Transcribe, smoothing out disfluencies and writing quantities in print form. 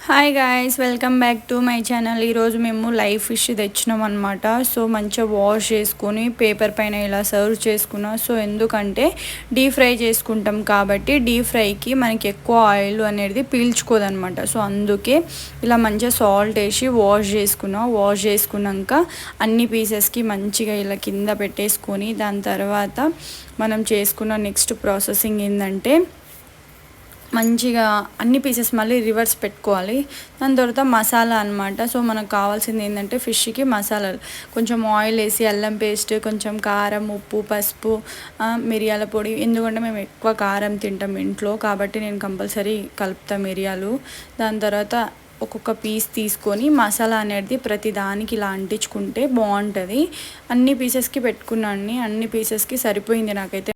Hi guys, welcome back to my channel. ఈరోజు మేము live fish తెచ్చినాం అనమాట. సో మంచిగా వాష్ చేసుకొని పేపర్ పైన ఇలా సర్వ్ చేసుకున్నాం. సో ఎందుకంటే డీప్ ఫ్రై చేసుకుంటాం కాబట్టి డీప్ ఫ్రైకి మనకి ఎక్కువ ఆయిల్ అనేది పీల్చుకోదనమాట. సో అందుకే ఇలా మంచిగా సాల్ట్ వేసి వాష్ చేసుకున్నాం. వాష్ చేసుకున్నాక అన్ని పీసెస్కి మంచిగా ఇలా కింద పెట్టేసుకొని దాని తర్వాత మనం చేసుకున్న నెక్స్ట్ ప్రాసెసింగ్ ఏంటంటే మంచిగా అన్ని పీసెస్ మళ్ళీ రివర్స్ పెట్టుకోవాలి. దాని తర్వాత మసాలా అనమాట. సో మనకు కావాల్సింది ఏంటంటే ఫిష్కి మసాలాలు, కొంచెం ఆయిల్ వేసి అల్లం పేస్ట్, కొంచెం కారం, ఉప్పు, పసుపు, మిరియాల పొడి. ఎందుకంటే మేము ఎక్కువ కారం తింటాం ఇంట్లో కాబట్టి నేను కంపల్సరీ కలుపుతాను మిరియాలు. దాని తర్వాత ఒక్కొక్క పీస్ తీసుకొని మసాలా అనేది ప్రతి దానికి ఇలా అంటించుకుంటే బాగుంటుంది. అన్ని పీసెస్కి పెట్టుకున్నాను, అన్ని పీసెస్కి సరిపోయింది నాకైతే.